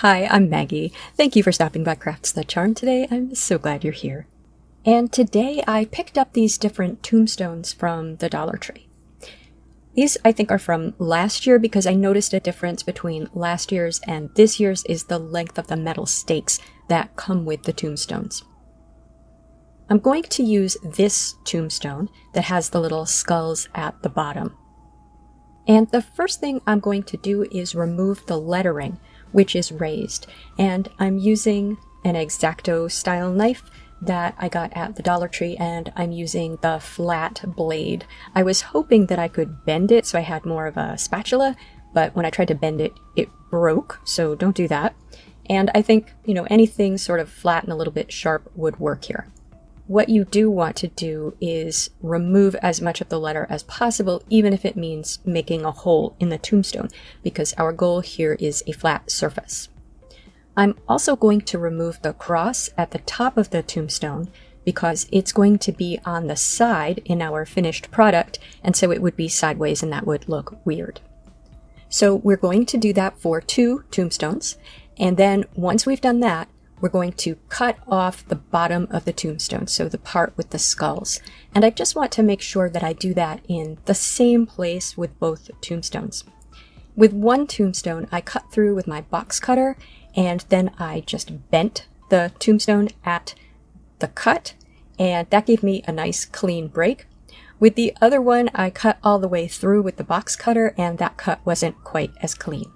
Hi, I'm Maggie. Thank you for stopping by Crafts That Charm today. I'm so glad you're here. And today I picked up these different tombstones from the Dollar Tree. These I think are from last year because I noticed a difference between last year's and this year's is the length of the metal stakes that come with the tombstones. I'm going to use this tombstone that has the little skulls at the bottom. And the first thing I'm going to do is remove the lettering, which is raised. And I'm using an X-Acto style knife that I got at the Dollar Tree, and I'm using the flat blade. I was hoping that I could bend it so I had more of a spatula, but when I tried to bend it, it broke, so don't do that. And I think, anything sort of flat and a little bit sharp would work here. What you do want to do is remove as much of the letter as possible, even if it means making a hole in the tombstone, because our goal here is a flat surface. I'm also going to remove the cross at the top of the tombstone because it's going to be on the side in our finished product, and so it would be sideways and that would look weird. So we're going to do that for 2 tombstones, and then once we've done that, we're going to cut off the bottom of the tombstone, so the part with the skulls. And I just want to make sure that I do that in the same place with both tombstones. With one tombstone, I cut through with my box cutter, and then I just bent the tombstone at the cut, and that gave me a nice clean break. With the other one, I cut all the way through with the box cutter, and that cut wasn't quite as clean.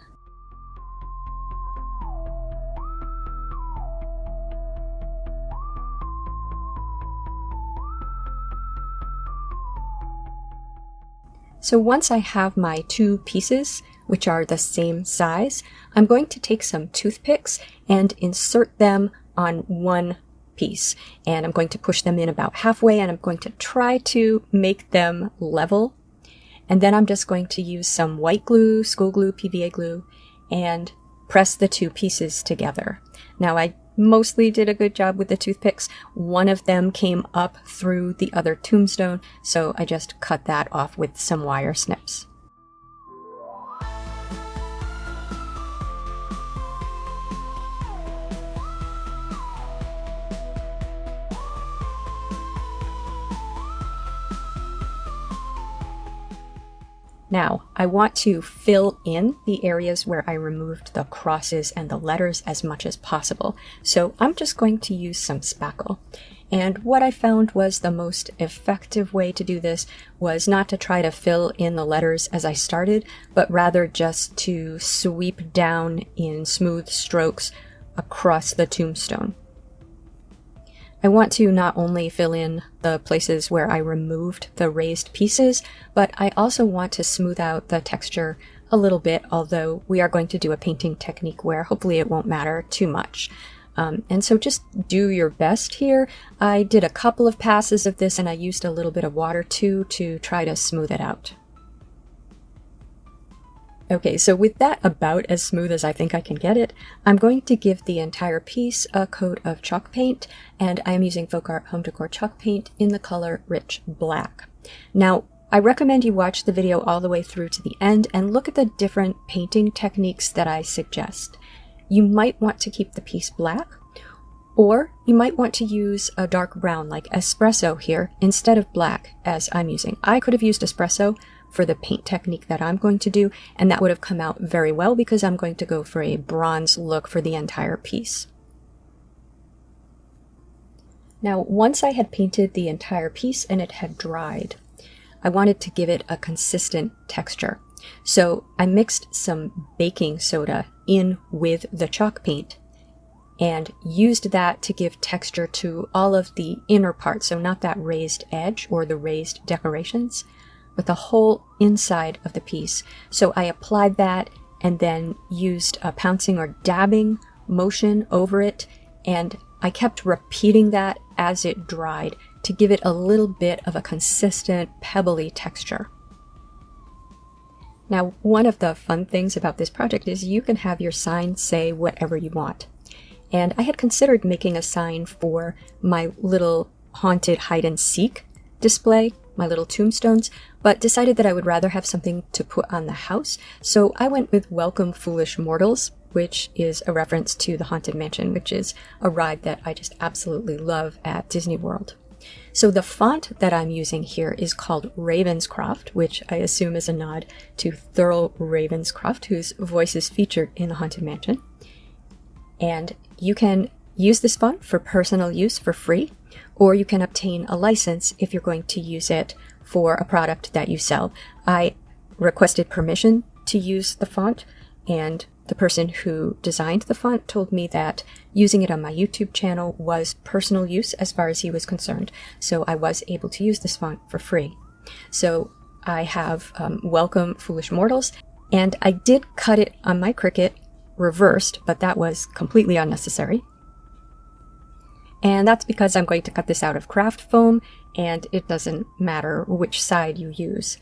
So once I have my 2 pieces, which are the same size, I'm going to take some toothpicks and insert them on one piece. And I'm going to push them in about halfway, and I'm going to try to make them level. And then I'm just going to use some white glue, school glue, PVA glue, and press the 2 pieces together. Now I mostly did a good job with the toothpicks. One of them came up through the other tombstone, so I just cut that off with some wire snips. Now, I want to fill in the areas where I removed the crosses and the letters as much as possible. So I'm just going to use some spackle. And what I found was the most effective way to do this was not to try to fill in the letters as I started, but rather just to sweep down in smooth strokes across the tombstone. I want to not only fill in the places where I removed the raised pieces, but I also want to smooth out the texture a little bit, although we are going to do a painting technique where hopefully it won't matter too much. And so just do your best here. I did a couple of passes of this and I used a little bit of water too to try to smooth it out. Okay, so with that about as smooth as I think I can get it, I'm going to give the entire piece a coat of chalk paint, and I am using Folk Art Home Decor chalk paint in the color Rich Black. Now, I recommend you watch the video all the way through to the end and look at the different painting techniques that I suggest. You might want to keep the piece black, or you might want to use a dark brown like espresso here instead of black as I'm using. I could have used espresso for the paint technique that I'm going to do, and that would have come out very well because I'm going to go for a bronze look for the entire piece. Now, once I had painted the entire piece and it had dried, I wanted to give it a consistent texture. So I mixed some baking soda in with the chalk paint and used that to give texture to all of the inner parts, so not that raised edge or the raised decorations, but the whole inside of the piece. So I applied that and then used a pouncing or dabbing motion over it, and I kept repeating that as it dried to give it a little bit of a consistent pebbly texture. Now, one of the fun things about this project is you can have your sign say whatever you want. And I had considered making a sign for my little haunted hide and seek display, my little tombstones, but decided that I would rather have something to put on the house, so I went with Welcome Foolish Mortals, which is a reference to the Haunted Mansion, which is a ride that I just absolutely love at Disney World. So the font that I'm using here is called Ravenscroft, which I assume is a nod to Thurl Ravenscroft, whose voice is featured in the Haunted Mansion. And you can use this font for personal use for free, or you can obtain a license if you're going to use it for a product that you sell. I requested permission to use the font, and the person who designed the font told me that using it on my YouTube channel was personal use as far as he was concerned, so I was able to use this font for free. So I have Welcome Foolish Mortals, and I did cut it on my Cricut reversed, but that was completely unnecessary. And that's because I'm going to cut this out of craft foam, and it doesn't matter which side you use.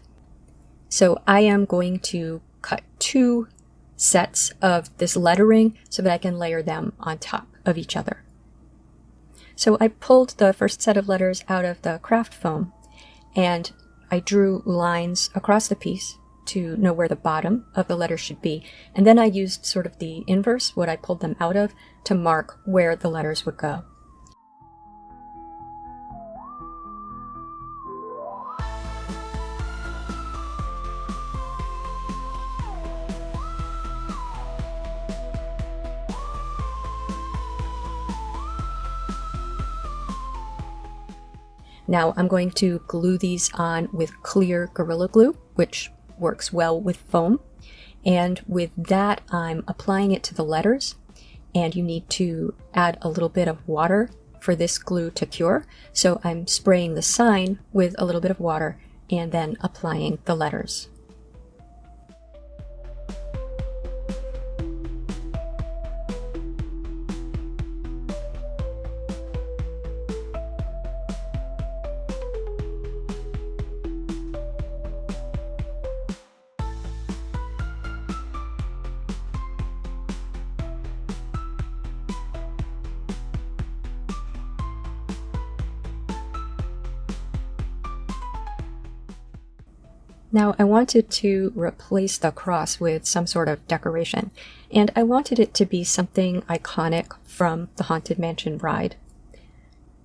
So I am going to cut 2 sets of this lettering so that I can layer them on top of each other. So I pulled the first set of letters out of the craft foam, and I drew lines across the piece to know where the bottom of the letter should be. And then I used sort of the inverse, what I pulled them out of, to mark where the letters would go. Now I'm going to glue these on with clear Gorilla Glue, which works well with foam. And with that, I'm applying it to the letters. And you need to add a little bit of water for this glue to cure. So I'm spraying the sign with a little bit of water and then applying the letters. Now I wanted to replace the cross with some sort of decoration, and I wanted it to be something iconic from the Haunted Mansion ride.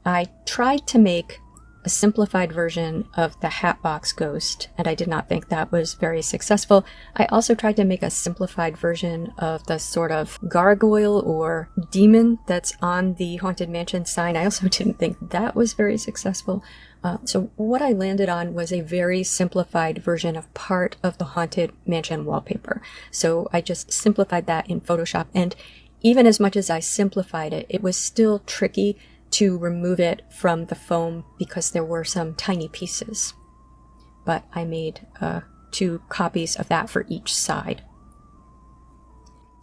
I tried to make a simplified version of the Hatbox Ghost, and I did not think that was very successful. I also tried to make a simplified version of the sort of gargoyle or demon that's on the Haunted Mansion sign. I also didn't think that was very successful. So what I landed on was a very simplified version of part of the Haunted Mansion wallpaper. So I just simplified that in Photoshop, and even as much as I simplified it, it was still tricky to remove it from the foam because there were some tiny pieces. But I made 2 copies of that for each side.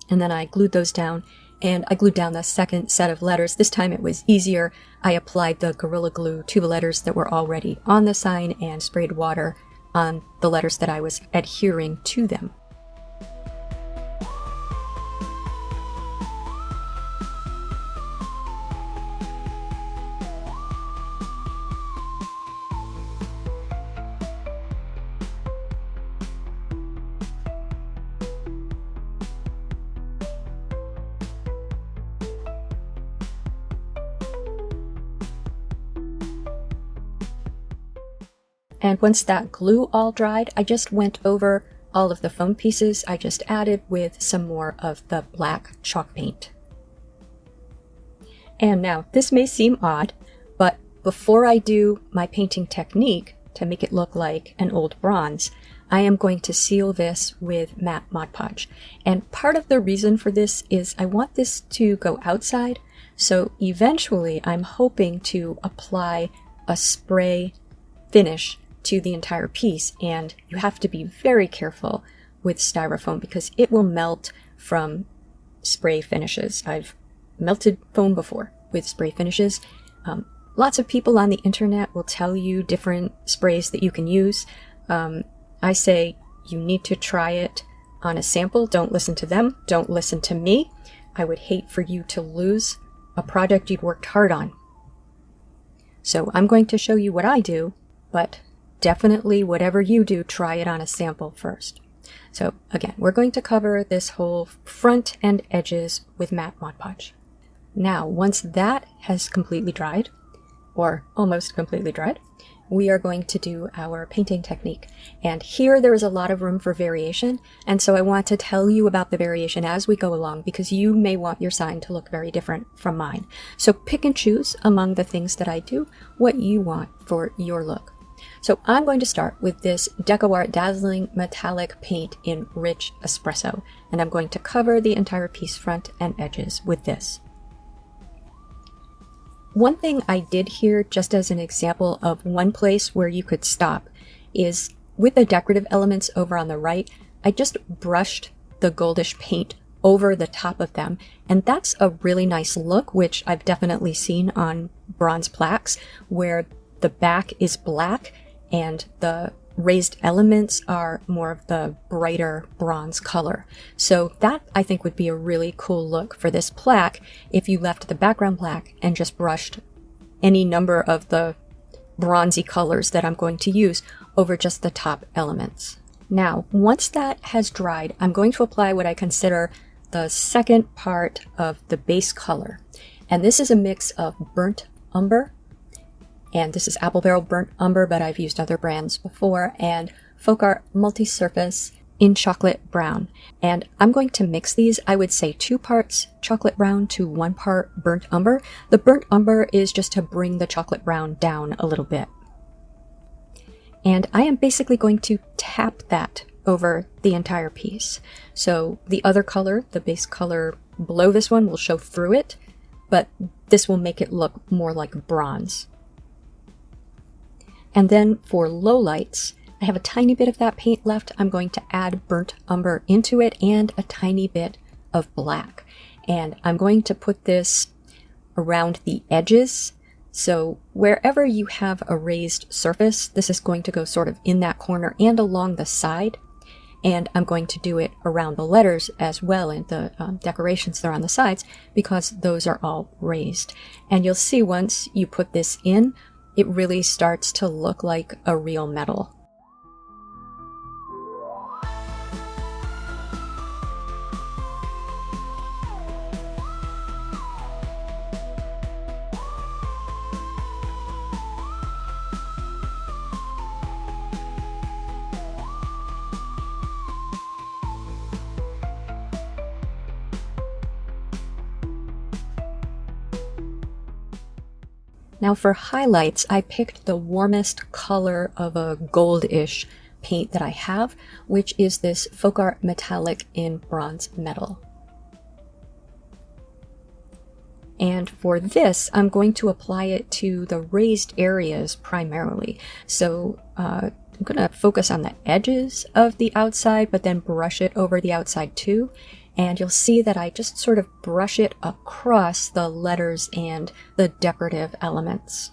And then I glued those down, and I glued down the second set of letters. This time it was easier. I applied the Gorilla Glue to the letters that were already on the sign and sprayed water on the letters that I was adhering to them. And once that glue all dried, I just went over all of the foam pieces I just added with some more of the black chalk paint. And now, this may seem odd, but before I do my painting technique to make it look like an old bronze, I am going to seal this with matte Mod Podge. And part of the reason for this is I want this to go outside, so eventually I'm hoping to apply a spray finish to the entire piece, and you have to be very careful with styrofoam because it will melt from spray finishes. I've melted foam before with spray finishes. Lots of people on the internet will tell you different sprays that you can use. I say you need to try it on a sample. Don't listen to them. Don't listen to me. I would hate for you to lose a project you'd worked hard on. So I'm going to show you what I do, but definitely whatever you do, try it on a sample first. So again, we're going to cover this whole front and edges with matte Mod Podge. Now, once that has completely dried, or almost completely dried, we are going to do our painting technique. And here there is a lot of room for variation, and so I want to tell you about the variation as we go along, because you may want your sign to look very different from mine. So pick and choose among the things that I do what you want for your look. So I'm going to start with this Deco Art Dazzling Metallic Paint in Rich Espresso, and I'm going to cover the entire piece front and edges with this. One thing I did here, just as an example of one place where you could stop, is with the decorative elements over on the right, I just brushed the goldish paint over the top of them, and that's a really nice look, which I've definitely seen on bronze plaques, where the back is black and the raised elements are more of the brighter bronze color. So that, I think, would be a really cool look for this plaque if you left the background black and just brushed any number of the bronzy colors that I'm going to use over just the top elements. Now, once that has dried, I'm going to apply what I consider the second part of the base color. And this is a mix of burnt umber, and this is Apple Barrel Burnt Umber, but I've used other brands before, and Folk Art Multi-Surface in Chocolate Brown. And I'm going to mix these, I would say 2 parts chocolate brown to 1 part burnt umber. The burnt umber is just to bring the chocolate brown down a little bit. And I am basically going to tap that over the entire piece. So the other color, the base color below this one, will show through it, but this will make it look more like bronze. And then for lowlights, I have a tiny bit of that paint left. I'm going to add burnt umber into it and a tiny bit of black. And I'm going to put this around the edges. So wherever you have a raised surface, this is going to go sort of in that corner and along the side. And I'm going to do it around the letters as well, and the decorations that are on the sides, because those are all raised. And you'll see once you put this in, it really starts to look like a real metal. Now for highlights, I picked the warmest color of a goldish paint that I have, which is this Folk Art Metallic in Bronze Metal. And for this, I'm going to apply it to the raised areas primarily. So I'm going to focus on the edges of the outside, but then brush it over the outside too. And you'll see that I just sort of brush it across the letters and the decorative elements.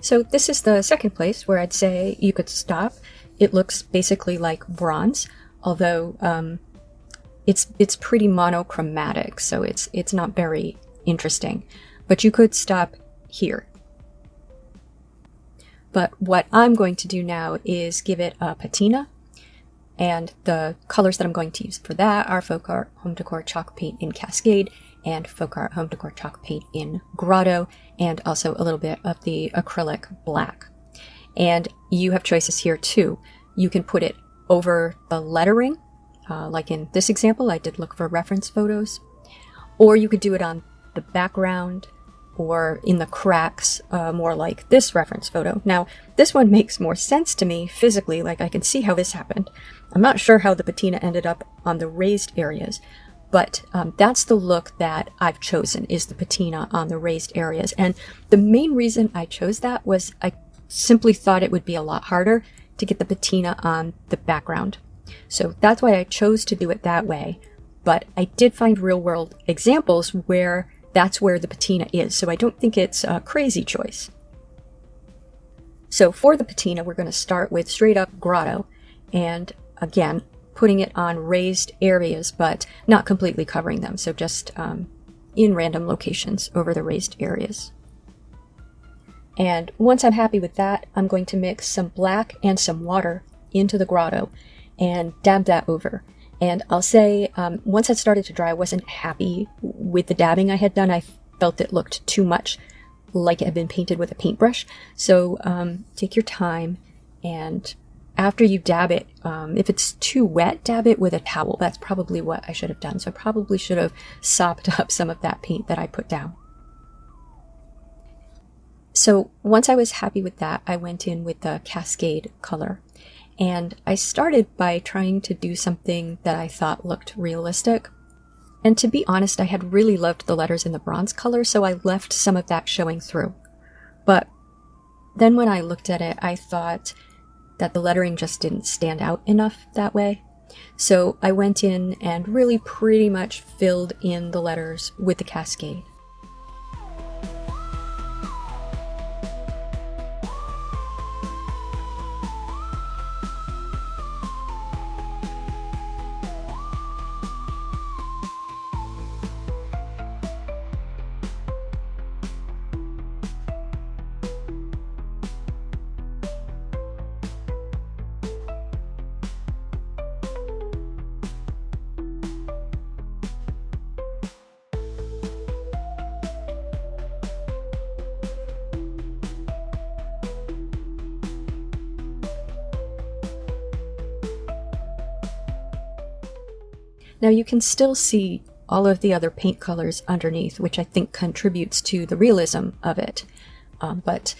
So this is the second place where I'd say you could stop. It looks basically like bronze, although it's pretty monochromatic, so it's not very interesting. But you could stop here. But what I'm going to do now is give it a patina, and the colors that I'm going to use for that are Folk Art Home Decor Chalk Paint in Cascade and Folk Art Home Decor Chalk Paint in Grotto, and also a little bit of the acrylic black. And you have choices here too. You can put it over the lettering, like in this example, I did look for reference photos, or you could do it on the background or in the cracks, more like this reference photo. Now, this one makes more sense to me physically, like I can see how this happened. I'm not sure how the patina ended up on the raised areas, But that's the look that I've chosen, is the patina on the raised areas. And the main reason I chose that was I simply thought it would be a lot harder to get the patina on the background. So that's why I chose to do it that way. But I did find real world examples where that's where the patina is. So I don't think it's a crazy choice. So for the patina, we're going to start with straight up grotto. And again, putting it on raised areas, but not completely covering them. So just in random locations over the raised areas. And once I'm happy with that, I'm going to mix some black and some water into the grotto and dab that over. And I'll say, once it started to dry, I wasn't happy with the dabbing I had done. I felt it looked too much like it had been painted with a paintbrush. So take your time, and after you dab it, if it's too wet, dab it with a towel. That's probably what I should have done. So I probably should have sopped up some of that paint that I put down. So once I was happy with that, I went in with the Cascade color. And I started by trying to do something that I thought looked realistic. And to be honest, I had really loved the letters in the bronze color, so I left some of that showing through. But then when I looked at it, I thought that the lettering just didn't stand out enough that way. So I went in and really pretty much filled in the letters with the Cascade. Now you can still see all of the other paint colors underneath, which I think contributes to the realism of it. But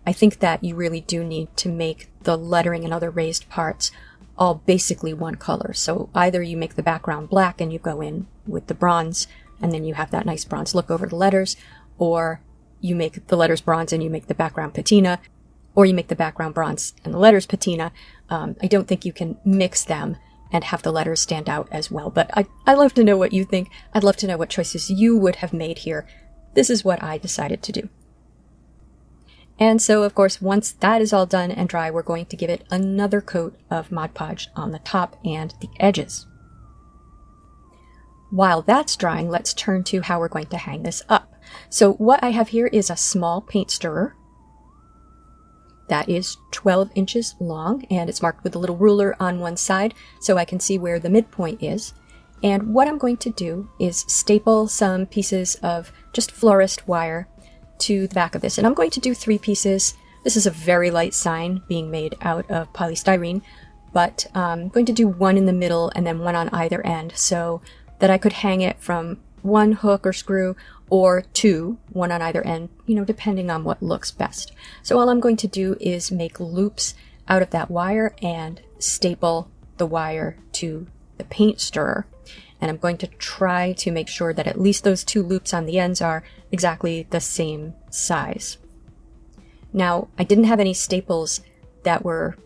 I think that you really do need to make the lettering and other raised parts all basically one color. So either you make the background black and you go in with the bronze, and then you have that nice bronze look over the letters, or you make the letters bronze and you make the background patina, or you make the background bronze and the letters patina. I don't think you can mix them and have the letters stand out as well. But I'd love to know what you think. I'd love to know what choices you would have made here. This is what I decided to do. And so, of course, once that is all done and dry, we're going to give it another coat of Mod Podge on the top and the edges. While that's drying, let's turn to how we're going to hang this up. So what I have here is a small paint stirrer that is 12 inches long, and it's marked with a little ruler on one side so I can see where the midpoint is. And what I'm going to do is staple some pieces of just florist wire to the back of this. And I'm going to do 3 pieces. This is a very light sign being made out of polystyrene, but I'm going to do 1 in the middle and then 1 on either end so that I could hang it from 1 hook or screw, or 2, 1 on either end, depending on what looks best. So all I'm going to do is make loops out of that wire and staple the wire to the paint stirrer. And I'm going to try to make sure that at least those 2 loops on the ends are exactly the same size. Now, I didn't have any staples that were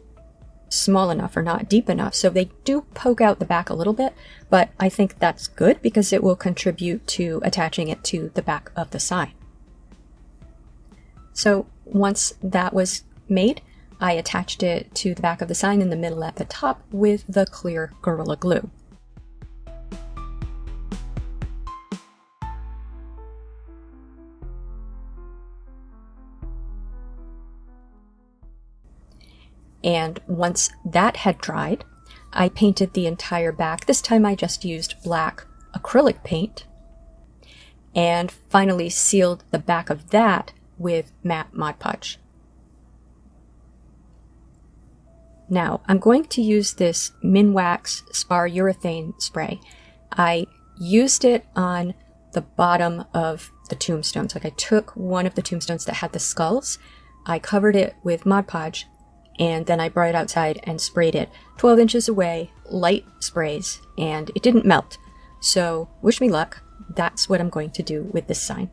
small enough or not deep enough, so they do poke out the back a little bit, but I think that's good because it will contribute to attaching it to the back of the sign. So once that was made, I attached it to the back of the sign in the middle at the top with the clear Gorilla Glue. And once that had dried, I painted the entire back. This time I just used black acrylic paint, and finally sealed the back of that with matte Mod Podge. Now, I'm going to use this Minwax Spar urethane spray. I used it on the bottom of the tombstones. Like, I took one of the tombstones that had the skulls, I covered it with Mod Podge, and then I brought it outside and sprayed it 12 inches away, light sprays, and it didn't melt. So wish me luck. That's what I'm going to do with this sign.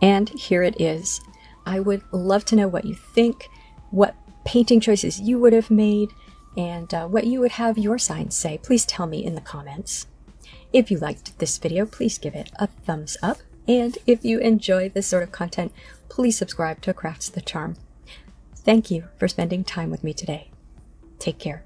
And here it is. I would love to know what you think, what painting choices you would have made, and what you would have your signs say. Please tell me in the comments. If you liked this video, please give it a thumbs up. And if you enjoy this sort of content, please subscribe to Crafts the Charm. Thank you for spending time with me today. Take care.